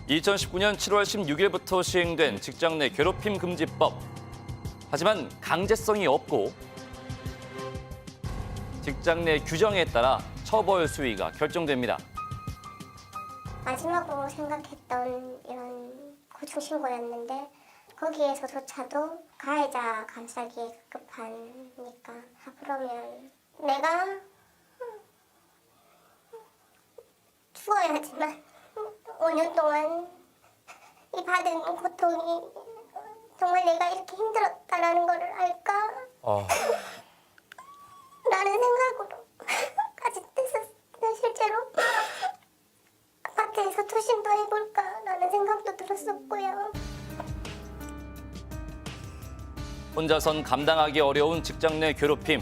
2019년 7월 16일부터 시행된 직장 내 괴롭힘 금지법. 하지만 강제성이 없고 직장 내 규정에 따라 처벌 수위가 결정됩니다. 마지막으로 생각했던 이런 고충 신고였는데 거기에서조차도 가해자 감싸기에 급급하니까 그러면 내가 죽어야지만 5년 동안 이 받은 고통이 정말 내가 이렇게 힘들었다라는 걸 알까? 라는 생각으로까지 됐었어요. 실제로 아파트에서 투신도 해볼까라는 생각도 들었었고요. 혼자선 감당하기 어려운 직장 내 괴롭힘.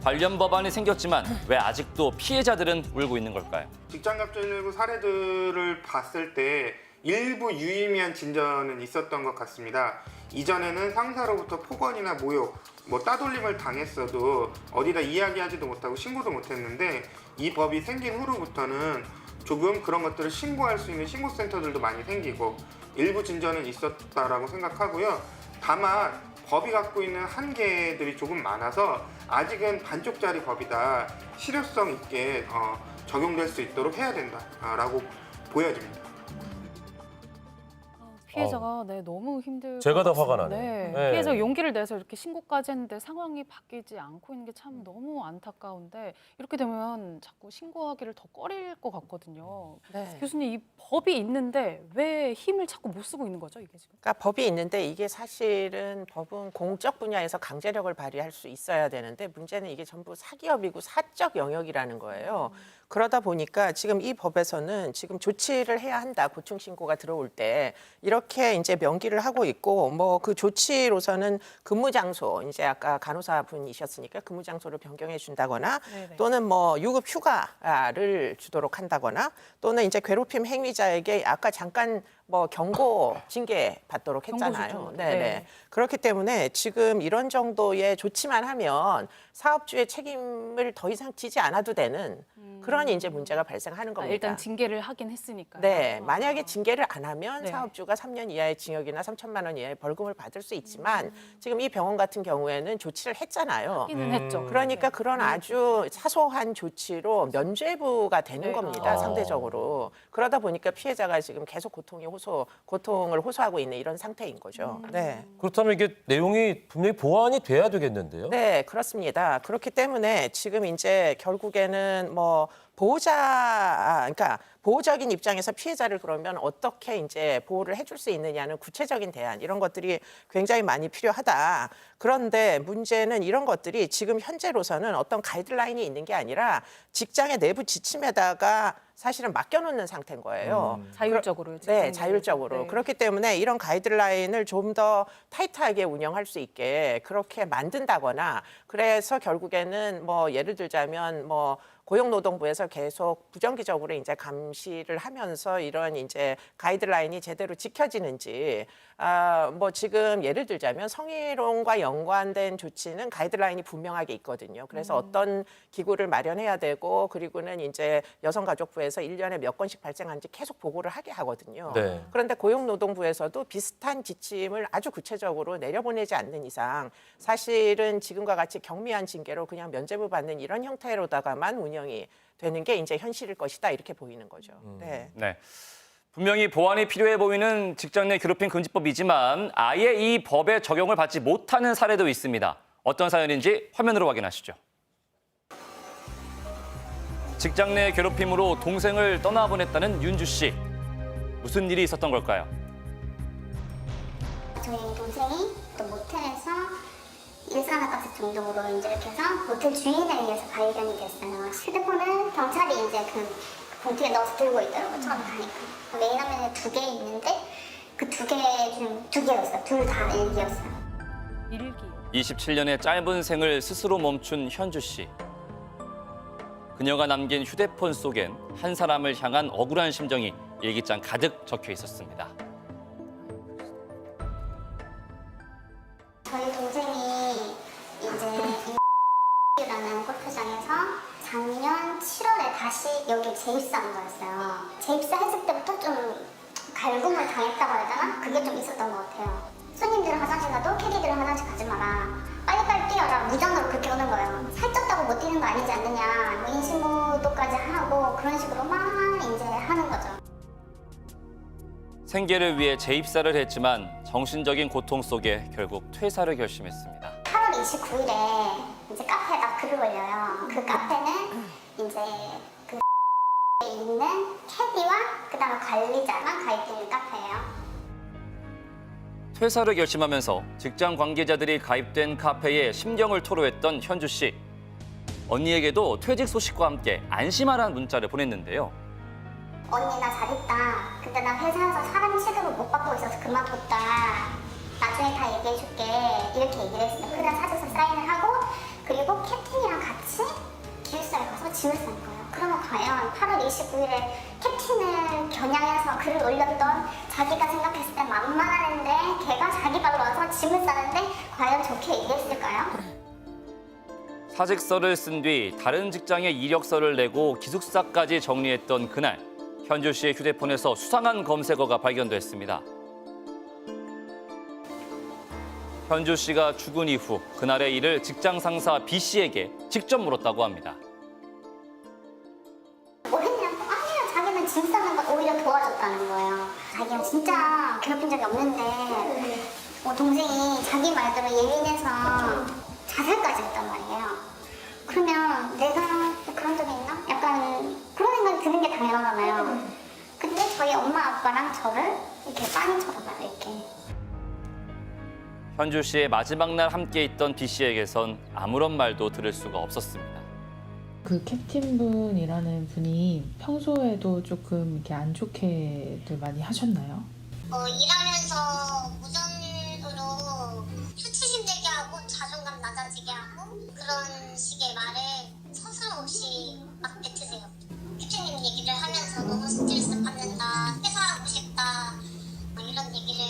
관련 법안이 생겼지만 왜 아직도 피해자들은 울고 있는 걸까요? 직장갑질 사례들을 봤을 때 일부 유의미한 진전은 있었던 것 같습니다. 이전에는 상사로부터 폭언이나 모욕, 따돌림을 당했어도 어디다 이야기하지도 못하고 신고도 못했는데 이 법이 생긴 후로부터는 조금 그런 것들을 신고할 수 있는 신고센터들도 많이 생기고 일부 진전은 있었다라고 생각하고요. 다만 법이 갖고 있는 한계들이 조금 많아서 아직은 반쪽짜리 법이다. 실효성 있게 적용될 수 있도록 해야 된다라고 보여집니다. 피해자가 너무 힘들 제가 것 더 화가 같습니다. 나네요. 네. 네. 피해자가 용기를 내서 이렇게 신고까지 했는데 상황이 바뀌지 않고 있는 게 참 너무 안타까운데 이렇게 되면 자꾸 신고하기를 더 꺼릴 것 같거든요. 네. 교수님, 이 법이 있는데 왜 힘을 자꾸 못 쓰고 있는 거죠, 이게 지금? 그러니까 법이 있는데 이게 사실은 법은 공적 분야에서 강제력을 발휘할 수 있어야 되는데 문제는 이게 전부 사기업이고 사적 영역이라는 거예요. 그러다 보니까 지금 이 법에서는 지금 조치를 해야 한다. 고충 신고가 들어올 때 이렇게 이제 명기를 하고 있고 그 조치로서는 근무 장소 이제 아까 간호사 분이셨으니까 근무 장소를 변경해 준다거나 네네. 또는 유급 휴가를 주도록 한다거나 또는 이제 괴롭힘 행위자에게 아까 잠깐 경고 징계 받도록 했잖아요. 경고 네네. 네. 그렇기 때문에 지금 이런 정도의 조치만 하면 사업주의 책임을 더 이상 지지 않아도 되는 그런 이제 문제가 발생하는 겁니다. 일단 징계를 하긴 했으니까요. 네, 만약에 징계를 안 하면 네. 사업주가 3년 이하의 징역이나 3천만 원 이하의 벌금을 받을 수 있지만 지금 이 병원 같은 경우에는 조치를 했잖아요. 하기는 했죠. 그러니까 네. 그런 아주 사소한 조치로 면죄부가 되는 네. 겁니다. 상대적으로. 그러다 보니까 피해자가 지금 계속 고통을 호소하고 있는 이런 상태인 거죠. 네. 그렇다면 이게 내용이 분명히 보완이 돼야 되겠는데요? 네, 그렇습니다. 그렇기 때문에 지금 이제 결국에는 그러니까 보호적인 입장에서 피해자를 그러면 어떻게 이제 보호를 해줄 수 있느냐는 구체적인 대안 이런 것들이 굉장히 많이 필요하다. 그런데 문제는 이런 것들이 지금 현재로서는 어떤 가이드라인이 있는 게 아니라 직장의 내부 지침에다가 사실은 맡겨놓는 상태인 거예요. 자율적으로요. 네, 자율적으로. 네. 그렇기 때문에 이런 가이드라인을 좀 더 타이트하게 운영할 수 있게 그렇게 만든다거나 그래서 결국에는 예를 들자면 고용노동부에서 계속 부정기적으로 이제 감시를 하면서 이런 이제 가이드라인이 제대로 지켜지는지 지금 예를 들자면 성희롱과 연관된 조치는 가이드라인이 분명하게 있거든요. 그래서 어떤 기구를 마련해야 되고 그리고는 이제 여성가족부에서 1년에 몇 건씩 발생한지 계속 보고를 하게 하거든요. 네. 그런데 고용노동부에서도 비슷한 지침을 아주 구체적으로 내려보내지 않는 이상 사실은 지금과 같이 경미한 징계로 그냥 면죄부 받는 이런 형태로다가만 운영이 되는 게 이제 현실일 것이다 이렇게 보이는 거죠. 네. 네. 분명히 보완이 필요해 보이는 직장 내 괴롭힘 금지법이지만 아예 이 법의 적용을 받지 못하는 사례도 있습니다. 어떤 사연인지 화면으로 확인하시죠. 직장 내 괴롭힘으로 동생을 떠나보냈다는 윤주 씨. 무슨 일이 있었던 걸까요? 저희 동생이 또 모텔에서 일산화가스 중독으로 이제 이렇게 해서 모텔 주인에 의해서 발견이 됐어요. 휴대폰을 경찰이 이제 그 봉투에 넣어서 들고 있더라고요. 처음 가니까. 메인 화면에 2개 있는데 그 2개 중 2개였어요. 둘 다 일기였어요. 일기. 27년의 짧은 생을 스스로 멈춘 현주 씨. 그녀가 남긴 휴대폰 속엔 한 사람을 향한 억울한 심정이 일기장 가득 적혀 있었습니다. 저희 동생이 이제 라는 골프장에서 작년 7월에 다시 여기 재입사한 거였어요. 재입사했을 때부터 좀 갈구고 화장실 가도 캐디들 화장실 가지 마라. 빨리빨리 뛰어라. 무전으로 그렇게 오는 거예요. 살쪘다고 못 뛰는 거 아니지 않느냐. 뭐 인신모도까지 하고 그런 식으로 막 이제 하는 거죠. 생계를 위해 재입사를 했지만 정신적인 고통 속에 결국 퇴사를 결심했습니다. 8월 29일에 이제 카페에다 글을 올려요. 그 카페는 이제 그 있는 캐디와 그다음에 관리자만 가입된 카페예요. 퇴사를 결심하면서 직장 관계자들이 가입된 카페에 심경을 토로했던 현주 씨. 언니에게도 퇴직 소식과 함께 안심하라는 문자를 보냈는데요. 언니 나 잘했다. 근데 나 회사에서 사람 취급을 못 받고 있어서 그만뒀다. 나중에 다 얘기해줄게. 이렇게 얘기를 했어요. 그날 사직서 사인을 하고 그리고 캡틴이랑 같이 기숙사에 가서 짐을 싸는 거예요. 그러면 과연 8월 29일에 캡틴을 겨냥해서 글을 올렸던 자기가 생각했을 때 만만한 애인데 걔가 자기 발로 와서 짐을 싸는데 과연 좋게 얘기했을까요? 사직서를 쓴 뒤 다른 직장에 이력서를 내고 기숙사까지 정리했던 그날 현주 씨의 휴대폰에서 수상한 검색어가 발견됐습니다. 현주 씨가 죽은 이후 그날의 일을 직장 상사 B 씨에게 직접 물었다고 합니다. 뭐 했냐? 아니야. 자기는 짐 싸는 걸 오히려 도와줬다는 거예요. 자기가 진짜 괴롭힌 적이 없는데 동생이 자기 말대로 예민해서 자살까지 했단 말이에요. 그러면 내가 그런 적이 있나? 약간 그런 생각이 드는 게 당연하잖아요. 근데 저희 엄마 아빠랑 저를 이렇게 빤히 쳐다봐요. 이렇게. 현주 씨의 마지막 날 함께 있던 B 씨에게선 아무런 말도 들을 수가 없었습니다. 그 캡틴분이라는 분이 평소에도 조금 이렇게 안 좋게들 많이 하셨나요? 일하면서 무전으로 수치심 되게 하고 자존감 낮아지게 하고 그런 식의 말을 서슴없이 막 뱉으세요. 캡틴님 얘기를 하면서 너무 스트레스 받는다, 퇴사하고 싶다 이런 얘기를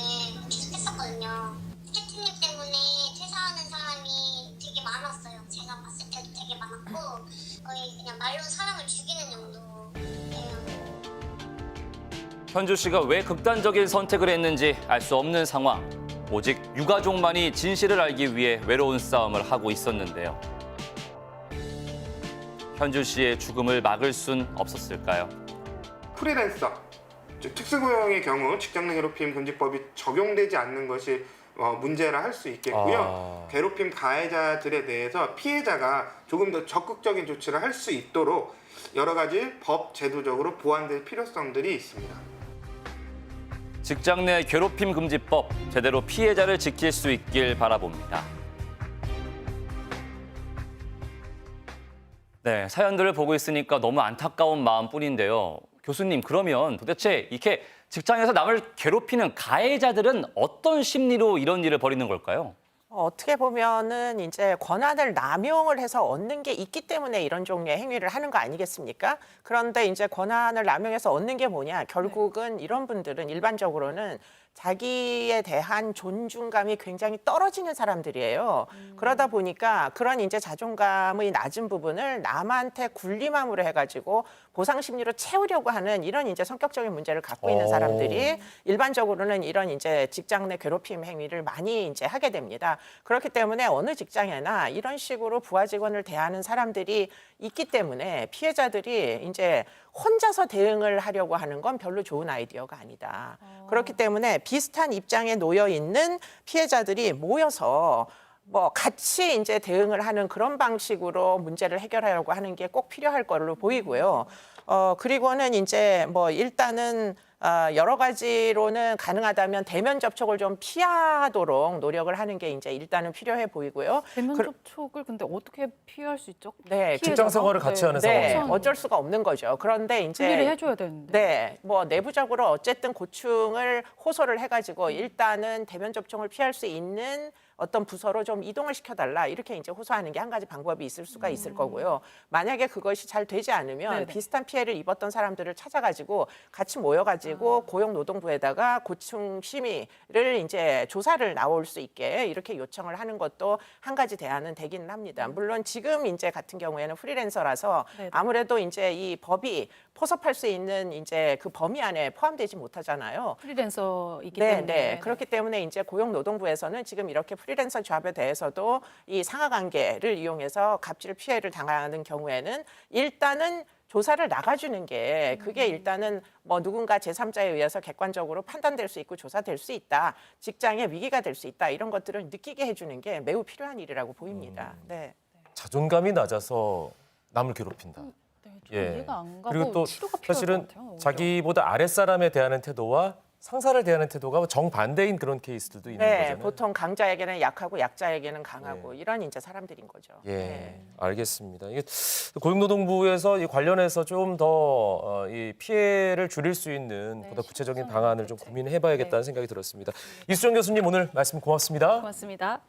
계속 했었거든요. 캡틴님 때문에 퇴사하는 사람이 되게 많았어요. 제가 봤을 때도 되게 많았고 거의 그냥 말로 사람을 죽이는 정도예요. 현주 씨가 왜 극단적인 선택을 했는지 알 수 없는 상황. 오직 유가족만이 진실을 알기 위해 외로운 싸움을 하고 있었는데요. 현주 씨의 죽음을 막을 순 없었을까요? 프리랜서, 즉 특수고용의 경우 직장 내 괴롭힘 금지법이 적용되지 않는 것이 문제라 할 수 있겠고요. 괴롭힘 가해자들에 대해서 피해자가 조금 더 적극적인 조치를 할 수 있도록 여러 가지 법 제도적으로 보완될 필요성들이 있습니다. 직장 내 괴롭힘 금지법 제대로 피해자를 지킬 수 있길 바라봅니다. 네, 사연들을 보고 있으니까 너무 안타까운 마음뿐인데요. 교수님, 그러면 도대체 이렇게 직장에서 남을 괴롭히는 가해자들은 어떤 심리로 이런 일을 벌이는 걸까요? 어떻게 보면은 이제 권한을 남용을 해서 얻는 게 있기 때문에 이런 종류의 행위를 하는 거 아니겠습니까? 그런데 이제 권한을 남용해서 얻는 게 뭐냐? 결국은 이런 분들은 일반적으로는 자기에 대한 존중감이 굉장히 떨어지는 사람들이에요. 그러다 보니까 그런 이제 자존감의 낮은 부분을 남한테 군림함으로 해가지고 보상 심리로 채우려고 하는 이런 이제 성격적인 문제를 갖고 있는 사람들이 일반적으로는 이런 이제 직장 내 괴롭힘 행위를 많이 이제 하게 됩니다. 그렇기 때문에 어느 직장에나 이런 식으로 부하 직원을 대하는 사람들이 있기 때문에 피해자들이 이제 혼자서 대응을 하려고 하는 건 별로 좋은 아이디어가 아니다. 그렇기 때문에 비슷한 입장에 놓여 있는 피해자들이 모여서 뭐 같이 이제 대응을 하는 그런 방식으로 문제를 해결하려고 하는 게 꼭 필요할 걸로 보이고요. 그리고는 이제 뭐 일단은 여러 가지로는 가능하다면 대면 접촉을 좀 피하도록 노력을 하는 게 이제 일단은 필요해 보이고요. 대면 접촉을 근데 어떻게 피할 수 있죠? 네, 직장 생활을 같이 하는 네, 상황이죠. 어쩔 수가 없는 거죠. 그런데 이제 분리를 해줘야 되는데. 네, 뭐 내부적으로 어쨌든 고충을 호소를 해가지고 일단은 대면 접촉을 피할 수 있는 어떤 부서로 좀 이동을 시켜달라 이렇게 이제 호소하는 게 한 가지 방법이 있을 수가 있을 거고요. 만약에 그것이 잘 되지 않으면 네네. 비슷한 피해를 입었던 사람들을 찾아가지고 같이 모여가지고 고용노동부에다가 고충 심의를 이제 조사를 나올 수 있게 이렇게 요청을 하는 것도 한 가지 대안은 되기는 합니다. 물론 지금 이제 같은 경우에는 프리랜서라서 네네. 아무래도 이제 이 법이 포섭할 수 있는 이제 그 범위 안에 포함되지 못하잖아요. 프리랜서이기 네, 때문에. 네. 그렇기 때문에 이제 고용노동부에서는 지금 이렇게 프리랜서 잡에 대해서도 이 상하관계를 이용해서 갑질 피해를 당하는 경우에는 일단은 조사를 나가주는 게 그게 일단은 뭐 누군가 제3자에 의해서 객관적으로 판단될 수 있고 조사될 수 있다. 직장에 위기가 될 수 있다. 이런 것들을 느끼게 해주는 게 매우 필요한 일이라고 보입니다. 네. 자존감이 낮아서 남을 괴롭힌다. 네, 좀 예. 이해가 안 가고 그리고 또 치료가 필요할 사실은 것 같아요. 오히려. 자기보다 아랫사람에 대하는 태도와 상사를 대하는 태도가 정반대인 그런 케이스들도 있는 네, 거잖아요. 보통 강자에게는 약하고 약자에게는 강하고 이런 이제 사람들인 거죠. 예, 네. 알겠습니다. 이게 고용노동부에서 이 관련해서 좀 더 이 피해를 줄일 수 있는 네, 보다 구체적인 실효성이 방안을 좀 대책. 고민해봐야겠다는 생각이 들었습니다. 이수정 교수님 오늘 말씀 고맙습니다. 고맙습니다.